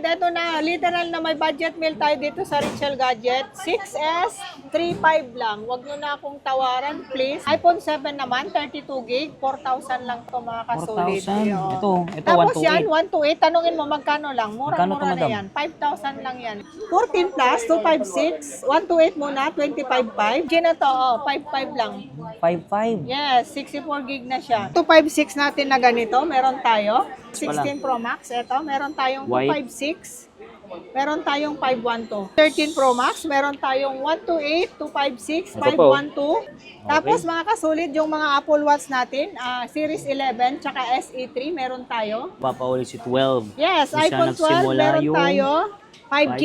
eto na, literal na may budget meal tayo dito sa Richel Gadget. 6S, 3.5 lang. Huwag nyo na akong tawaran, please. iPhone 7 naman, 32 gig, 4,000 lang to mga kasolid. 4,000. Ito Tapos 128. yan, 128. Tanungin mo, magkano lang? Magkano to, Mura-mura na madam? yan. 5,000 lang yan. 14 plus, 256. 128 muna, 25.5. G na to, 5.5 lang. 5.5. Yes, 64 gig na siya. 256 natin na ganito, meron tayo. 16 Pro Max, eto, meron tayong White. 256. Meron tayong 512. 13 Pro Max, meron tayong 128, 256, Ito po. 512. Tapos mga kasulid, yung mga Apple Watch natin, Series 11, tsaka SE3, meron tayo. Papauli si 12. Yes, Kung saan iPhone 12, nagsimula meron yung tayo. 5G. 5G.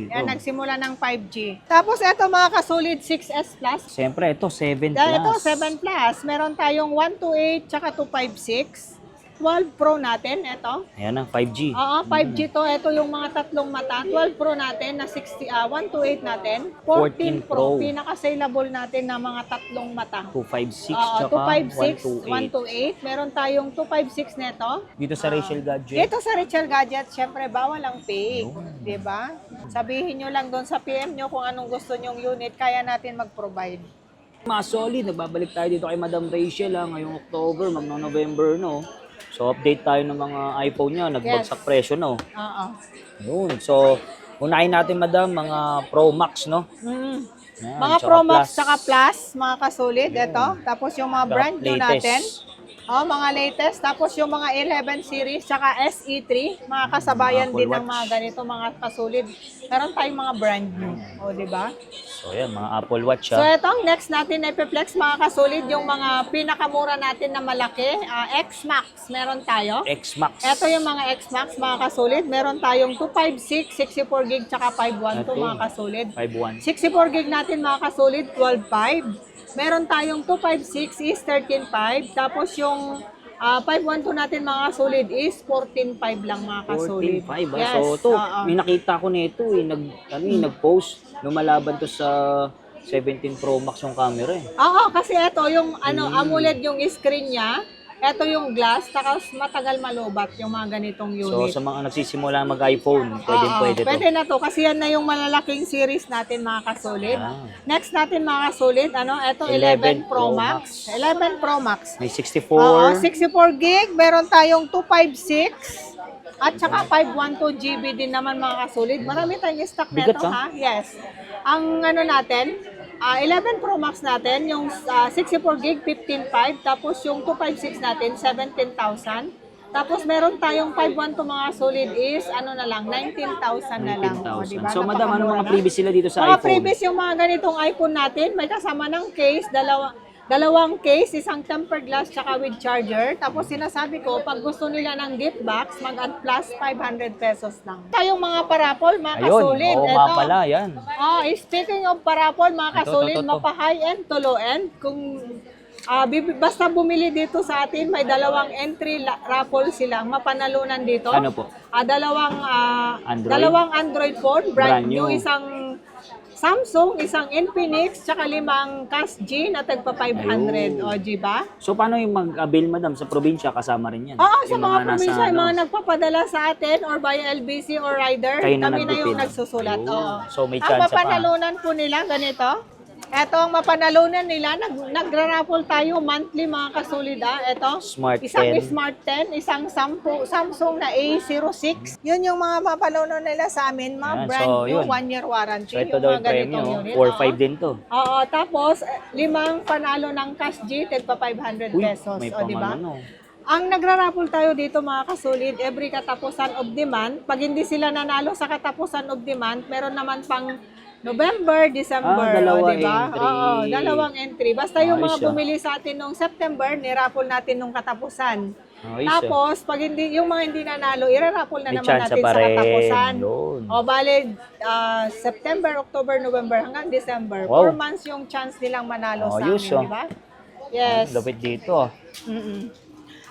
Yan, Oh. nagsimula ng 5G. Tapos eto mga kasulid, 6S Plus. Siyempre, ito 7 plus. Dahil ito, 7 Plus. Meron tayong 128, tsaka 256. 12 Pro natin, ito. Ayan na, 5G. Oo, 5G to. Ito yung mga tatlong mata. 12 Pro natin na 128 natin. 14 Pro. Pro. Pinaka-saleable natin na mga tatlong mata. 256 Oo, tsaka 256, 128. 128. Meron tayong 256 neto. Dito sa Rachel Gadget. Dito sa Richel Gadget, syempre bawal ang fake. Diba? Sabihin nyo lang doon sa PM nyo kung anong gusto nyong unit, kaya natin mag-provide. Mga solid, nagbabalik tayo dito kay Madam Rachel ngayong October, magno-November no. So update tayo ng mga iPhone niya, nagbagsak presyo no. Oo. Yun. So unahin natin Madam mga Pro Max no. Mm. Yan, Mga tsaka Pro Max Plus. saka Plus, mga kasolid, ito. Tapos yung mga brand new Latest. natin. Oh, mga latest. Tapos yung mga 11 series, saka SE3, mga kasabayan Apple din ng Watch. mga ganito, mga kasolid. Meron tayong mga brand new. O, di ba? So yan, mga Apple Watch So, ito ang next natin na ipiplex, mga kasolid, yung mga pinakamura natin na malaki. X-Max, meron tayo. X-Max. Ito yung mga X-Max, mga kasolid. Meron tayong 256, 64 gig, tsaka 512, Ito. mga kasolid. 5.1. 64 gig natin mga kasolid, 12.5. Meron tayong 256 is 13.5. Tapos yung 512 natin mga kasolid is 14.5 lang mga kasolid. 14.5 Yes, So ito, oo. may nakita ko nito nag-post, lumalaban to sa 17 Pro Max yung camera eh. Oo, kasi ito yung AMOLED yung screen niya. Ito yung glass, tapos matagal malubat yung mga ganitong So unit. sa mga nagsisimula mag-iPhone, pwede to. Pwede na to kasi yan na yung malalaking series natin mga kasolid. Ah. Next natin mga kasolid, ito 11 Pro Max. 11 Pro Max. May 64. Oo, 64 gig, meron tayong 256 at saka 512 GB din naman mga kasolid. Marami tayong stock Bigat, nito ha. Yes. Ang natin, 11 Pro Max natin, yung 64 gig 15.5, tapos yung 256 natin 17,000. Tapos meron tayong 512 mga solid is na lang 19,000 na lang. O, 19,000. diba? So madam, ano Napakamura mga na. freebies sila dito sa Mga iPhone? freebies yung mga ganitong iPhone natin, may kasama ng case, dalawang case, isang tempered glass, tsaka with charger. Tapos sinasabi ko, pag gusto nila ng gift box, mag-add plus 500 pesos lang. Tayong mga parapol, mga Ayun, kasolid. oo nga pala, yan. Speaking of parapol, mga Ito, kasolid, ito. mapa-high-end to low-end. Kung basta bumili dito sa atin, may dalawang entry raffle silang mapanalunan dito. Ano po? Android? Dalawang Android phone, brand Brand new, new. isang Samsung, isang Infinix, tsaka 5 Cash G na tagpa 500. Ayun. O, diba? So paano yung mag-avail madam sa probinsya, kasama rin yan? Oo, sa Yung mga nasa, probinsya, yung mga nagpapadala sa atin or via LBC or rider, Kayo na kami na yung nagpipil. nagsusulat. Ayun. Oo. So, may Ang chance pa. mapanalunan po nila, ganito. Ito ang mapanalunan nila, nagra-raffle tayo monthly mga kasolid. Ito, Smart isang 10. Smart 10, isang Samsung na A06. Yun yung mga mapanalunan nila sa amin, mga Ayan, brand so, new, yun. 1-year warranty. So ito yung daw mga yung premyo, ganitong unit. 4-5 din to. Oo, tapos 5 panalo ng Cash G, tagpa 500 Uy, pesos. may O, di ba? pang ano. Ang nagra-raffle tayo dito mga kasolid, every katapusan of the month, pag hindi sila nanalo sa katapusan of the month, meron naman pang November, December, dalawa diba? entry. Oo, dalawang entry. Basta yung mga Ayos, bumili sa atin nung September, ni-raffle natin nung katapusan. Ayos, Tapos, pag hindi, yung mga hindi nanalo, i-raffle na May naman chance natin pa sa rin. katapusan. Yun. O, bale, September, October, November, hanggang December. Wow. 4 months yung chance nilang manalo sa Ayos, amin, diba? Yes. Lapit dito. Mm-mm.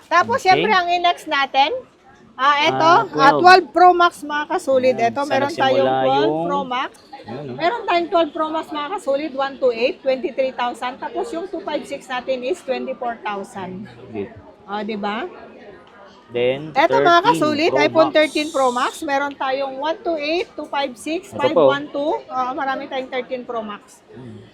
Tapos, Okay. syempre, ang in-next natin, ito, 12 12. Pro Max mga kasolid. Ayan, Ito, sa meron nagsimula tayong 12 yung- Pro Max. Ayan, no? Meron tayong 12 Pro Max mga kasolid, 128, 23,000. Tapos yung 256 natin is 24,000. Dito. O, di ba? Then, Eto mga 13 kasulit, Pro iPhone Max. 13 Pro Max. Meron tayong 128, 256, Ito po. 512. Marami tayong 13 Pro Max.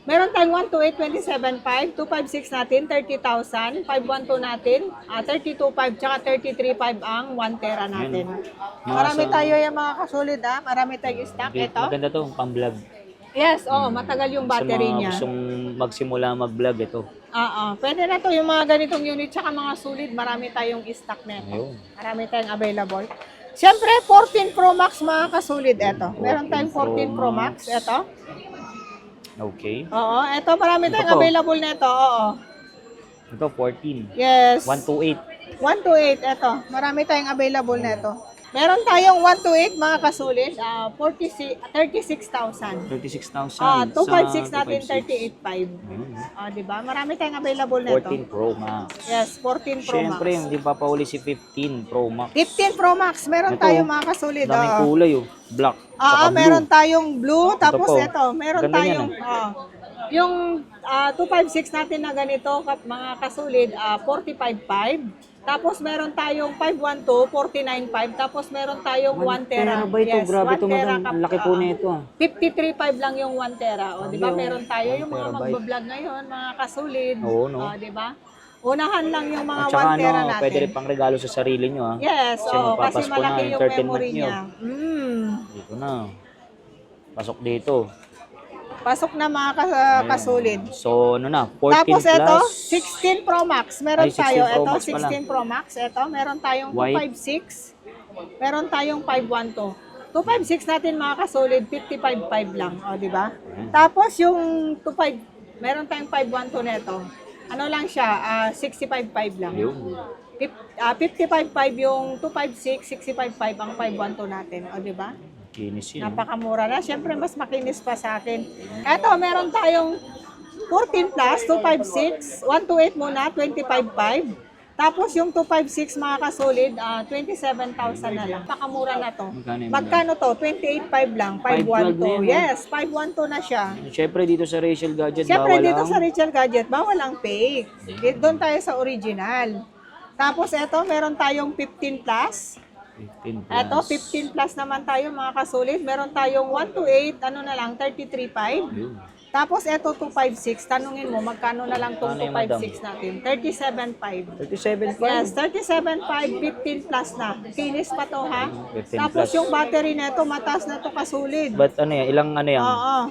Meron tayong 128, 27.5, 256 natin, 30,000, 512 natin, 32.5, tsaka 33.5 ang 1 tera natin. Marami tayo yung mga kasulit marami tayong stock. Ito. Maganda to, pang-vlog. Yes, matagal yung battery Sa mga niya. gustong magsimula mag-vlog, ito. Pwede na to yung mga ganitong unit tsaka mga sulit, marami tayong stock nito. Ayun. Marami tayong available. Siyempre, 14 Pro Max mga kasulit ito. Meron tayong 14 Pro Max ito. Okay. Oo, ito marami tayong Ito po. available nito. Oo. Ito, 14. Yes. 128. 128 ito. Marami tayong available nito. Meron tayong 128 mga kasulit, 36,000. 36,000. 256 natin, 256. 38.5. Di ba? Marami tayong available nito. 14 Pro Max. Yes, 14 Pro Siyempre, Max. hindi pa pauli si 15 Pro Max. 15 Pro Max, meron Ito, tayo mga kasulit. Daming kulay, oh. Black. Meron tayong blue, tapos po. ito, meron Ganda tayong, yung 256 natin na ganito, mga kasulit, 45.5. Tapos meron tayong 512, 49.5. Tapos meron tayong 1 tera. ba ito? Yes, Grabe 1 ito, tera madam. Ang laki po nito, 53.5 lang yung 1 tera. O, di ba? Ano, Meron tayo yung mga terabyte. magbablog ngayon, mga kasulid. Oo, no? O, di ba? Unahan lang yung mga At saka 1 tera natin. pwede rin pang regalo sa sarili nyo, ha? Yes, Kasi kasi magpapasko na, malaki yung entertainment memory nyo. niya. Dito na. Pasok dito. Pasok na mga kasulid. So, ano na? 14 Tapos plus. ito, 16 Pro Max. Meron Ay, 16 tayo. Pro Ito, Max pala. 16 Pro Max. Ito, meron tayong White. 256. Meron tayong 512. 256 natin mga kasolid, 55.5 lang. O, di ba? Tapos yung 25, meron tayong 512 neto. Ano lang siya, 65.5 lang. Ayun. 55.5 yung 256, 65.5 ang 512 natin. O, di ba? Kinis yun. Napakamura na. Siyempre, mas makinis pa sa akin. Eto, meron tayong 14 plus, 256, 128 muna, 25.5. Tapos yung 256 mga kasolid, 27,000 na lang. Napakamura na to. Magkano to? 28.5 lang, 512. Yes, 512 na siya. Siyempre dito sa Rachel Gadget, Siyempre bawal dito ang... sa Rachel Gadget, bawal ang fake. Doon tayo sa original. Tapos eto, meron tayong 15 plus. 15 plus. Eto, 15 plus naman tayo mga kasulit. Meron tayong 128, ano na lang, 33.5. Ayun. Tapos eto, 256. Tanungin mo, magkano na lang itong Ano yung madam? 256 natin? 37.5. 37 pa. Yes, 37.5, 15 plus na. Kinis pa to ha. 15 Tapos plus. yung battery nito, mataas na to kasulid. But ano yan, ilang ano yan? Oo.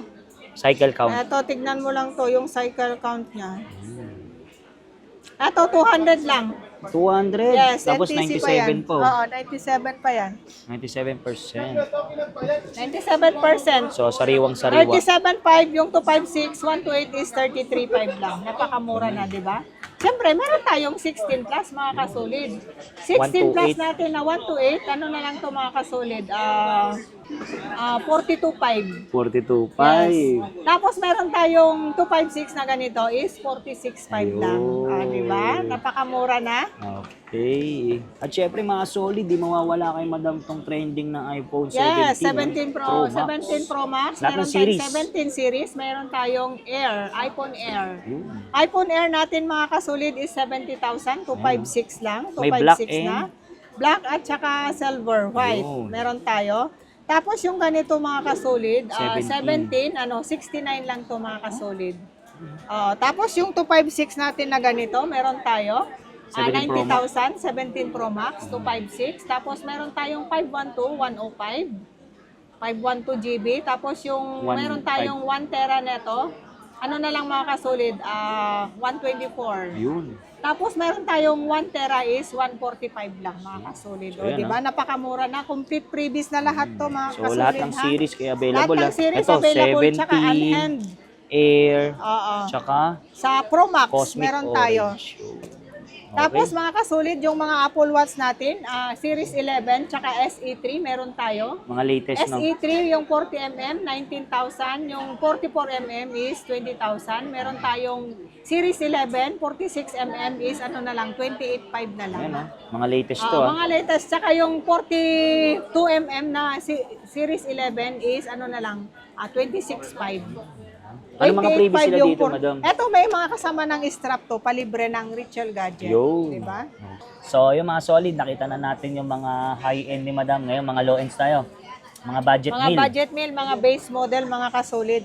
Cycle count. Eto, tignan mo lang to, yung cycle count niya. Eto, 200 lang. 200. Yes, Tapos NTC pa yan. 97 po. Oo, 97 pa yan. 97%. 97%. So, sariwang-sariwa. 37.5 yung 256, 128 is 33.5 lang. Napakamura na, di ba? Siyempre, meron tayong 16 plus mga kasulid. 16 plus 128. natin na 128, ano na lang to mga kasulid? 42.5. 42.5. Yes. Tapos meron tayong 256 na ganito is 46.5 lang. Ayun. Di ba? Napakamura na. Okay. At syempre mga solid, di mawawala kay madam tong trending ng iPhone 17. Yes, 17 Pro, Max. 17 Pro Max. Lahat ng Meron series. tayong 17 series. Meron tayong Air, iPhone Air. Ayun. iPhone Air natin mga kasulid is 70,000, 256 lang. 256 May black na. Black at saka silver, white. Ayun. Meron tayo. Tapos yung ganito mga kasulid, 17. 69 lang to mga kasulid. Tapos yung 256 natin na ganito, meron tayo. 17 Pro Max. 90,000, 17 Pro Max, 256. Tapos meron tayong 512, 105. 512 GB. Tapos yung meron tayong 1 tera neto. Ano na lang mga kasulid? 124. Ayun. Tapos meron tayong 1 tera is 145 lang mga kasulid. O, Ayan, di ba? Napakamura na. Complete freebies na lahat to mga So, kasulid. lahat ng ha? series kaya Lahat available. ng series Ito, available. 70, Tsaka unhand. Air, Oo. tsaka Sa Pro Max, Cosmic meron Orange. tayo. Okay. Tapos mga kasulid, yung mga Apple Watch natin, Series 11, tsaka SE3, meron tayo. Mga latest no. SE3, yung 40mm, 19,000. Yung 44mm is 20,000. Meron tayong Series 11, 46mm is ano na lang, 28.5 na lang. Ayan, mga latest to. Mga latest. Tsaka yung 42mm na Series 11 is ano na lang, 26.5. Ano mga previous sila dito, madam? Eto, may mga kasama ng strap to, palibre ng Ritual Gadget. Yo. Diba? So, yung mga solid, nakita na natin yung mga high-end ni madam. Ngayon, mga low-ends tayo. Mga budget Mga meal. budget meal, mga base model, mga kasolid.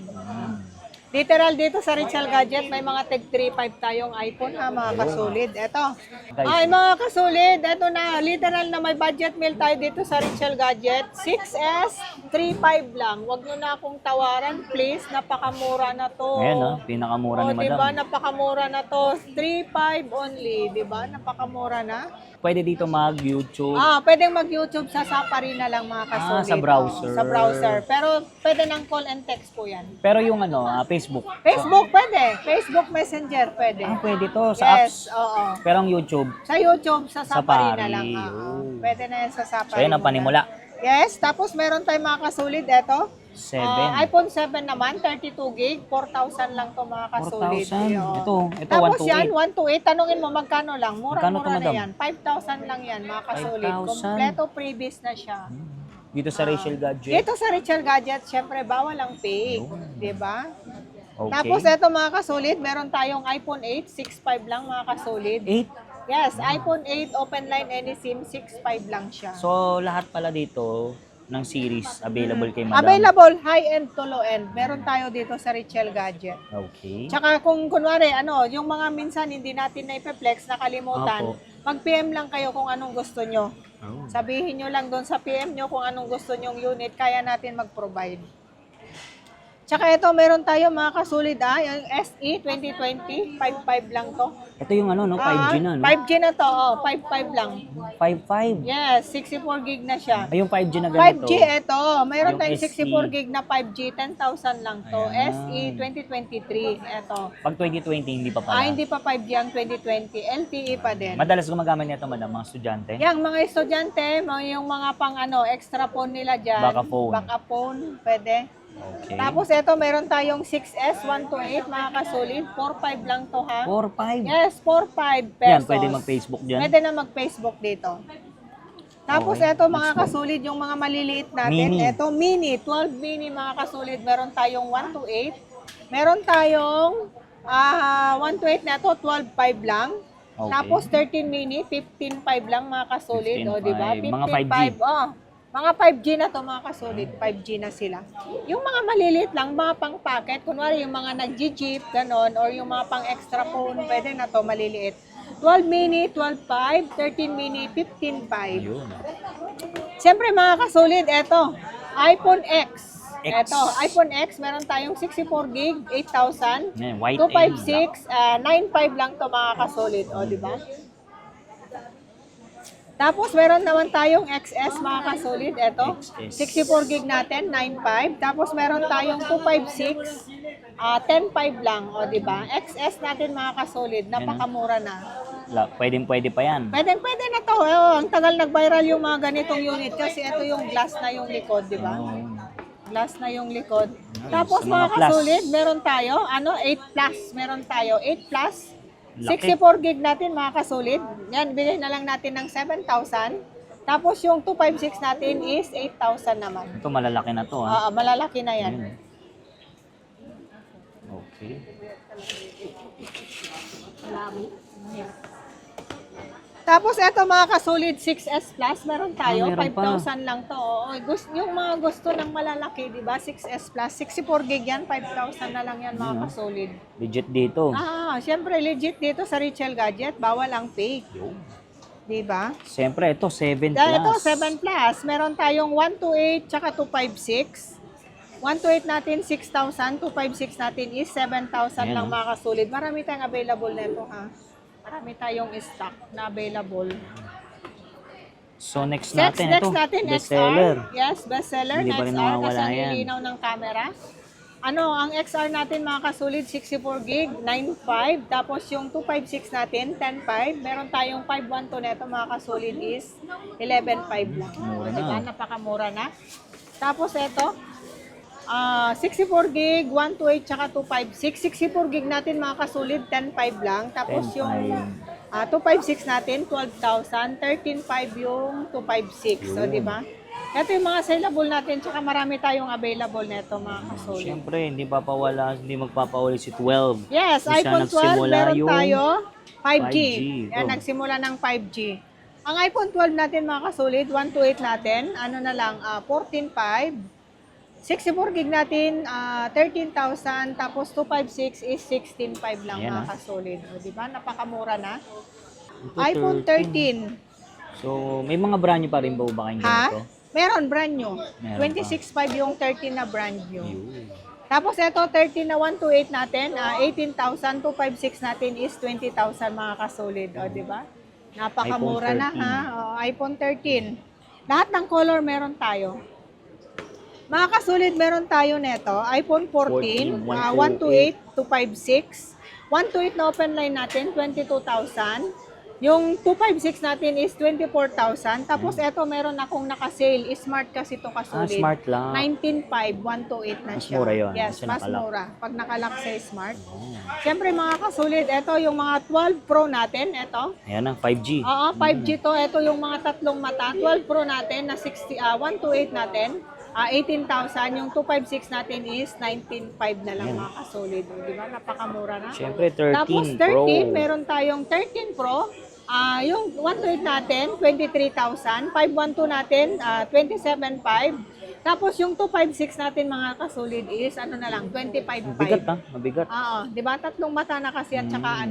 Literal dito sa Ritual Gadget, may mga tag 3.5 tayong iPhone ha, mga kasolid. Eto. Ay, mga kasolid, eto na, literal na may budget meal tayo dito sa Ritual Gadget. 6S, 3.5 lang. Huwag nyo na akong tawaran, please. Napakamura na to. Ayan, no? Pinakamura ni madam. Diba? Napakamura na to. 3.5 only, diba? Napakamura na. Pwede dito mag-YouTube. Pwedeng mag-YouTube sa Safari na lang mga kasolid. sa browser. Sa browser. Pero pwede ng call and text po yan. Pero yung Facebook. Facebook pwede. Facebook Messenger pwede. Pwede to sa apps. Yes, oo. Pero ang YouTube, Sa YouTube, sa Safari na Safari, lang. oh. Pwede na yan sa Safari. so yan ang muna. panimula. Yes, tapos meron tayong mga kasolid. Eto. 7. iPhone 7 naman, 32 gig, 4,000 lang to mga kasolid. 4,000. Yun. Ito, Tapos 128. yan, 128. Tanungin mo, magkano lang? Magkano to, Mura-mura na madam? yan. 5,000 lang yan mga kasolid. 5,000. Kompleto freebies na siya. Dito sa Rachel Gadget. Dito sa Ritual Gadget, syempre bawal ang fake. Diba? Okay. Tapos eto mga kasolid, meron tayong iPhone 8, 6.5 lang mga kasolid. 8. Yes, iPhone 8, open line any SIM, 6.5 lang siya. So, lahat pala dito ng series available kay madam. Available high-end to low-end. Meron tayo dito sa Ritual Gadget. Okay. Tsaka kung kunwari, yung mga minsan hindi natin na-flex, nakalimutan, Opo. mag-PM lang kayo kung anong gusto nyo. Oh. Sabihin nyo lang doon sa PM nyo kung anong gusto nyong unit, kaya natin mag-provide. Tsaka ito, meron tayo mga kasulid yung SE 2020, 5.5 lang to. Ito yung 5G na, no? 5G na to, 5.5 lang. 5.5. Yes, 64 gig na siya. Ay, yung 5G na ganito. 5G ito, mayroon Yung tayong SE. 64 gig na 5G, 10,000 lang to. Ayan. SE 2023, ito. Pag 2020, hindi pa pala. Hindi pa 5G ang 2020, LTE pa din. Madalas gumagamit nito, madam, mga estudyante. Yang mga estudyante, yung mga pang extra phone nila dyan. Baka phone. Baka phone, pwede. Okay. Tapos ito, meron tayong 6S 128, mga kasolid. 4.5 lang to ha. 4.5. Yes, 4.5 pesos. Yan, pwede mag-Facebook dyan. Pwede na mag-Facebook dito. Tapos Okay, ito, mga let's go. kasolid, yung mga maliliit natin. Mini. Ito, mini, 12 mini mga kasolid. Meron tayong 128. Meron tayong 128 na ito, 12.5 lang. Okay. Tapos 13 mini, 15.5 lang mga kasolid. O, di ba? 15.5. Mga 5G. Mga 5G na to mga kasolid, 5G na sila. Yung mga maliliit lang, mga pang pocket, kunwari yung mga nag-jeep, ganon, or yung mga pang extra phone, pwede na to, maliliit. 12 mini, 12.5, 13 mini, 15.5. Yun. Siyempre mga kasolid, eto, iPhone X. X. Eto, iPhone X, meron tayong 64 gig, 8,000. Yan, white 256, 9.5 lang to mga kasolid, o di ba? Tapos meron naman tayong XS mga kasolid, eto. XS. 64 gig natin, 9.5. Tapos meron tayong 256, 10.5 lang, o di ba? XS natin mga kasolid, napakamura na. Pwede pa yan. Pwede na to. Ang tagal nag-viral yung mga ganitong unit kasi ito yung glass na yung likod, di ba? Oh. Glass na yung likod. Nice. Tapos Sa mga mga plus. kasolid, meron tayo, 8 plus. Meron tayo, 8 plus. Laki. 64 gig natin mga kasolid. Yan, bilhin na lang natin ng 7,000. Tapos yung 256 natin is 8,000 naman. Ito malalaki na to, ha? Malalaki na yan. Ayan. Okay. Tapos eto mga kasolid 6S Plus, meron tayo, meron pa. 5,000 lang to. Oo, yung mga gusto ng malalaki, di ba? 6S Plus, 64 gig yan, 5,000 na lang yan mga kasolid. Legit dito. Syempre legit dito sa Ritual Gadget, bawal ang fake. Di ba? Siyempre, ito 7 plus. Dahil ito 7 Plus, meron tayong 128 tsaka 256. 128 natin 6,000, 256 natin is 7,000 Ayan, lang oh. mga kasolid. Marami tayong available na ito ha. Marami tayong stock na available. So, next Next natin, ito. natin, Bestseller. XR. Yes, bestseller Hindi na pa rin XR kasi mawawala ang yan. linaw ng camera. Ang XR natin mga kasulid, 64 gig, 9.5. Tapos yung 256 natin, 10.5. Meron tayong 512 neto mga kasulid is 11.5 lang. Mura na. Diba? Napakamura na. Tapos ito, 64 gig, 128 tsaka 256. 64 gig natin mga kasulid, 10.5 lang. Tapos 10.5. yung 256 natin, 12,000. 13.5 yung 256. So, di ba? Ito yung mga saleable natin, tsaka marami tayong available neto mga kasolid. Siyempre, hindi magpapawala si 12. Yes, Kung saan iPhone 12, nagsimula meron yung tayo 5G. 5G. Yan, Oh. nagsimula ng 5G. Ang iPhone 12 natin mga kasolid, 128 natin, ano na lang, 14.5. 64 gig natin, 13,000. Tapos 256 is 16.5 lang Ayan, mga kasolid. O, diba? Napakamura na. Ito, iPhone 13. So, may mga brand new pa rin ba kayong Ha? ganito? Meron, brand new. Meron 26.5 yung 13 na brand new. Ayun. Tapos ito, 13 na 128 natin, 18,000, 256 natin is 20,000 mga kasolid. O, di ba? Napakamura iPhone na ha. O, iPhone 13. Lahat ng color meron tayo. Mga kasolid, meron tayo neto. iPhone 14, 128, 256. 128 na open line natin, 22,000. Yung 256 natin is 24,000. Tapos ito, meron akong naka-sale. Smart kasi ito kasolid. Smart lang. 19.5, 128 na Mas siya. mura yun, Yes, kasi mas nakalock. mura. Pag nakalock sa Smart. Siyempre mga kasolid, ito yung mga 12 Pro natin. Ito. Ayan na, 5G. Oo, 5G to. Ito yung mga tatlong mata. 12 Pro natin na 128 natin. 18,000. Yung 256 natin is 19.5 na lang mga kasolid. Di ba? Napakamura na. Siyempre, 13 Tapos Pro. 13, meron tayong 13 Pro. Yung 128 natin, 23,000. 512 natin, 27,500. Tapos yung 256 natin mga kasolid is ano na lang, 25,500. Mabigat ha? Mabigat. Oo, 'di ba? Tatlong mata na kasi at saka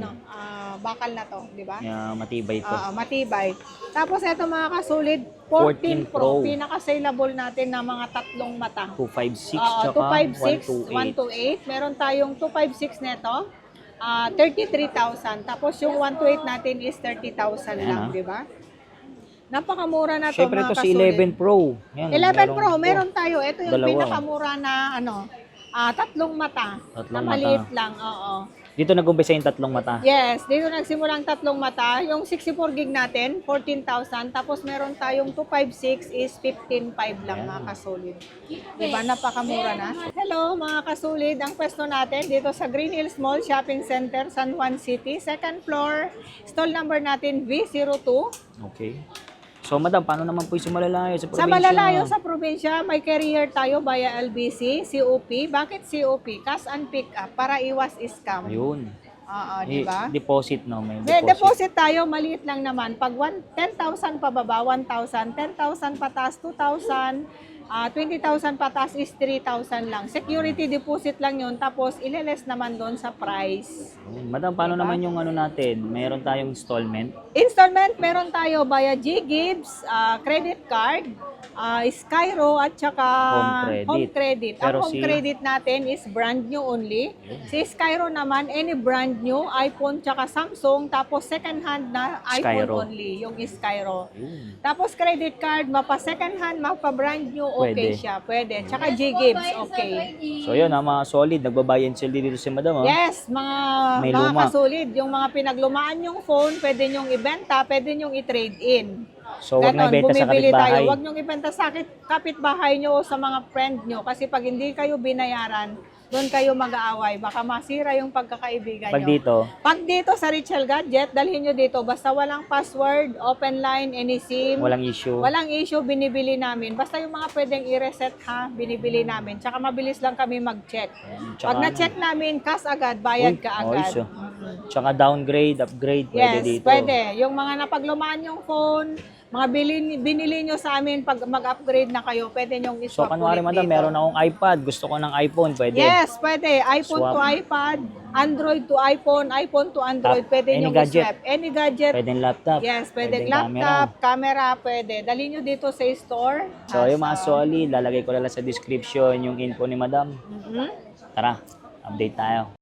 bakal na 'to, 'di ba? Kaya matibay ito. Oo, matibay. Tapos ito mga kasolid, 14 14 Pro, Pro. pinaka-saleable natin na mga tatlong mata. 256 Oo, tsaka 256, 128. Meron tayong 256 neto. 33,000. Tapos yung 128 natin is 30,000 lang, Ayan, di ba? Napakamura na to Siyempre mga ito si kasolid. 11 Pro. Yan, 11 Pro, ito. meron tayo. Ito yung Dalawa. pinakamura na tatlong mata. Tatlong na maliit lang, oo. Dito nag-umpisa yung tatlong mata. Yes, dito nagsimulang tatlong mata. Yung 64 gig natin, 14,000. Tapos meron tayong 256 is 15,500 lang mga kasolid. Diba? Napakamura na. Hello mga kasolid. Ang pwesto natin dito sa Green Hills Mall Shopping Center, San Juan City. Second floor. Stall number natin V02. Okay. So, madam, paano naman po yung malalayo sa probinsya? Sa malalayo sa probinsya, may carrier tayo via LBC, COP. Bakit COP? Cash and pick up para iwas scam. Ayun. Oo, di ba? Deposit, no? May May deposit. deposit tayo, maliit lang naman. Pag 10,000 pababa, 1,000. 10,000 pataas, 2,000. 20,000 pataas is 3,000 lang. Security deposit lang yun. Tapos, ileles naman doon sa price. Ayun. Madam, paano naman yung ano natin? Mayroon tayong installment? Installment, meron tayo via G-Gibbs, credit card, Skyro, at saka Home credit. Ang Pero home credit natin is brand new only. Si Skyro naman, any brand new, iPhone tsaka Samsung, tapos second hand na iPhone Skyro. only, yung Skyro. Ayun. Tapos credit card, mapa second hand, mapa brand new, okay Pwede. siya. Pwede. Tsaka G-Gibbs, okay. So, yun, mga solid. Nagbabuy and sell dito si madam, ha? Yes, mga May mga luma. kasolid, yung mga pinaglumaan yung phone, pwede nyong ibenta, pwede nyong i-trade in. So, wag na Ganon, ibenta sa bumibili kapitbahay. tayo. Huwag nyong ibenta sa kapitbahay nyo o sa mga friend nyo kasi pag hindi kayo binayaran, doon kayo mag-aaway. Baka masira yung pagkakaibigan Pag nyo. dito, Pag dito sa Richel Gadget, dalhin nyo dito. Basta walang password, open line, any SIM. walang issue. Walang issue, binibili namin. Basta yung mga pwedeng i-reset ha, binibili namin. Tsaka mabilis lang kami mag-check. Tsaka Pag na-check namin, cash agad, bayad Uy, ka agad. ayos, Tsaka downgrade, upgrade, pwede Yes, dito. pwede. Yung mga napaglumaan yung phone, mga binili nyo sa amin pag mag-upgrade na kayo, pwede nyong So, i-swap kanwari, ulit madam, dito. meron akong iPad. Gusto ko ng iPhone, pwede. Yes, pwede. iPhone Swap. to iPad, Android to iPhone, iPhone to Android, pwede Any nyong gadget. i-swap. Any gadget. Pwedeng laptop. Yes, pwedeng pwedeng laptop, camera, pwede. Dali nyo dito sa store. So, yung mga solid, lalagay ko na lang sa description yung info ni madam. Mhm. Tara, update tayo.